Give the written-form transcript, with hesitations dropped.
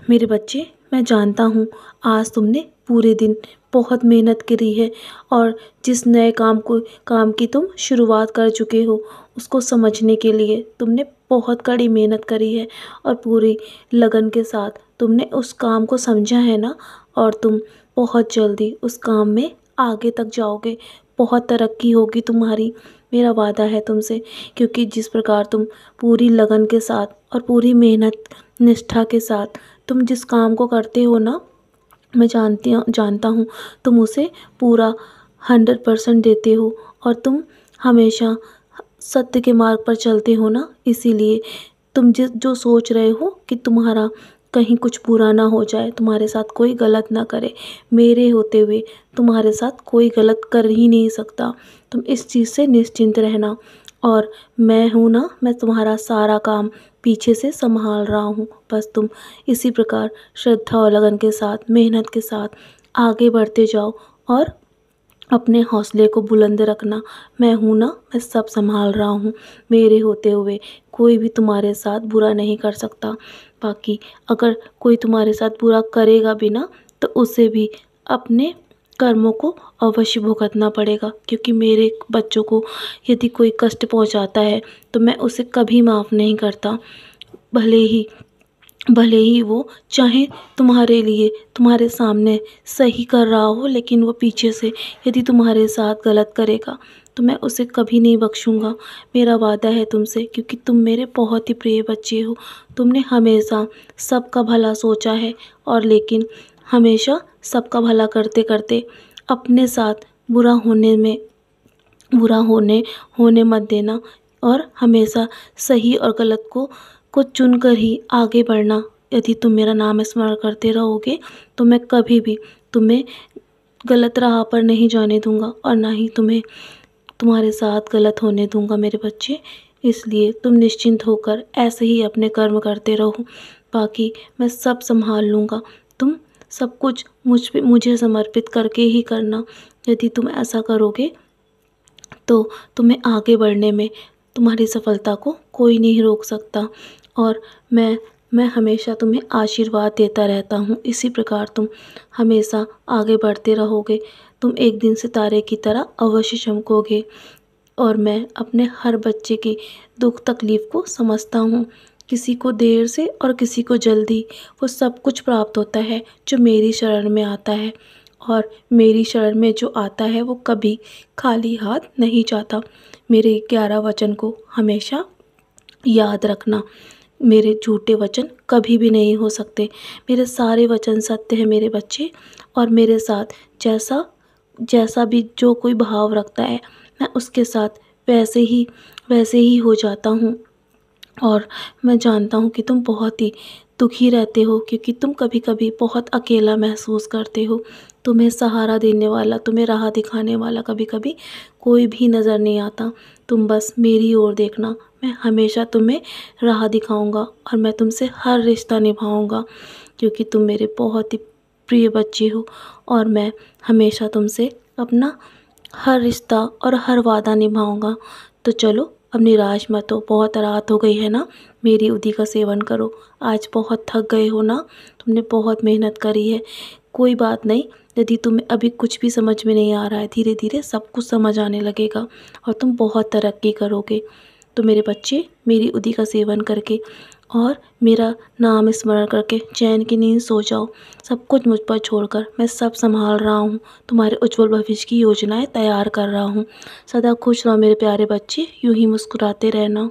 मेरे बच्चे, मैं जानता हूँ आज तुमने पूरे दिन बहुत मेहनत करी है और जिस नए काम की तुम शुरुआत कर चुके हो उसको समझने के लिए तुमने बहुत कड़ी मेहनत करी है और पूरी लगन के साथ तुमने उस काम को समझा है ना। और तुम बहुत जल्दी उस काम में आगे तक जाओगे, बहुत तरक्की होगी तुम्हारी, मेरा वादा है तुमसे। क्योंकि जिस प्रकार तुम पूरी लगन के साथ और पूरी मेहनत निष्ठा के साथ तुम जिस काम को करते हो ना, मैं जानता हूँ तुम उसे पूरा 100% देते हो और तुम हमेशा सत्य के मार्ग पर चलते हो ना। इसीलिए तुम जिस जो सोच रहे हो कि तुम्हारा कहीं कुछ बुरा ना हो जाए, तुम्हारे साथ कोई गलत ना करे, मेरे होते हुए तुम्हारे साथ कोई गलत कर ही नहीं सकता। तुम इस चीज़ से निश्चिंत रहना। और मैं हूँ ना, मैं तुम्हारा सारा काम पीछे से संभाल रहा हूँ। बस तुम इसी प्रकार श्रद्धा और लगन के साथ, मेहनत के साथ आगे बढ़ते जाओ और अपने हौसले को बुलंद रखना। मैं हूँ ना, मैं सब संभाल रहा हूँ। मेरे होते हुए कोई भी तुम्हारे साथ बुरा नहीं कर सकता। बाकी अगर कोई तुम्हारे साथ बुरा करेगा भी ना, तो उसे भी अपने कर्मों को अवश्य भुगतना पड़ेगा। क्योंकि मेरे बच्चों को यदि कोई कष्ट पहुँचाता है तो मैं उसे कभी माफ़ नहीं करता। भले ही भले ही वो चाहे तुम्हारे लिए तुम्हारे सामने सही कर रहा हो, लेकिन वो पीछे से यदि तुम्हारे साथ गलत करेगा तो मैं उसे कभी नहीं बख्शूँगा। मेरा वादा है तुमसे, क्योंकि तुम मेरे बहुत ही प्रिय बच्चे हो। तुमने हमेशा सबका भला सोचा है और लेकिन हमेशा सबका भला करते करते अपने साथ बुरा होने मत देना। और हमेशा सही और गलत को चुनकर ही आगे बढ़ना। यदि तुम मेरा नाम स्मरण करते रहोगे तो मैं कभी भी तुम्हें गलत राह पर नहीं जाने दूंगा और ना ही तुम्हें तुम्हारे साथ गलत होने दूंगा मेरे बच्चे। इसलिए तुम निश्चिंत होकर ऐसे ही अपने कर्म करते रहो। बाकी मैं सब संभाल लूँगा। तुम सब कुछ मुझे समर्पित करके ही करना। यदि तुम ऐसा करोगे तो तुम्हें आगे बढ़ने में तुम्हारी सफलता को कोई नहीं रोक सकता। और मैं हमेशा तुम्हें आशीर्वाद देता रहता हूँ। इसी प्रकार तुम हमेशा आगे बढ़ते रहोगे। तुम एक दिन सितारे की तरह अवश्य चमकोगे। और मैं अपने हर बच्चे की दुख तकलीफ़ को समझता हूँ। किसी को देर से और किसी को जल्दी वो सब कुछ प्राप्त होता है जो मेरी शरण में आता है। और मेरी शरण में जो आता है वो कभी खाली हाथ नहीं जाता। मेरे 11 वचन को हमेशा याद रखना। मेरे झूठे वचन कभी भी नहीं हो सकते। मेरे सारे वचन सत्य हैं मेरे बच्चे। और मेरे साथ जैसा जैसा भी जो कोई भाव रखता है, मैं उसके साथ वैसे ही हो जाता हूँ। और मैं जानता हूँ कि तुम बहुत ही दुखी रहते हो, क्योंकि तुम कभी-कभी बहुत अकेला महसूस करते हो। तुम्हें सहारा देने वाला, तुम्हें राह दिखाने वाला कभी-कभी कोई भी नज़र नहीं आता। तुम बस मेरी ओर देखना, मैं हमेशा तुम्हें राह दिखाऊंगा और मैं तुमसे हर रिश्ता निभाऊंगा। क्योंकि तुम मेरे बहुत ही प्रिय बच्चे हो और मैं हमेशा तुमसे अपना हर रिश्ता और हर वादा निभाऊंगा। तो चलो, अब निराश मत हो, बहुत रात हो गई है ना। मेरी उदी का सेवन करो। आज बहुत थक गए हो ना, तुमने बहुत मेहनत करी है। कोई बात नहीं, यदि तुम्हें अभी कुछ भी समझ में नहीं आ रहा है, धीरे धीरे सब कुछ समझ आने लगेगा और तुम बहुत तरक्की करोगे। तो मेरे बच्चे, मेरी उदी का सेवन करके और मेरा नाम स्मरण करके चैन की नींद सो जाओ। सब कुछ मुझ पर छोड़कर मैं सब संभाल रहा हूँ। तुम्हारे उज्जवल भविष्य की योजनाएं तैयार कर रहा हूँ। सदा खुश रहो मेरे प्यारे बच्चे, यूं ही मुस्कुराते रहना।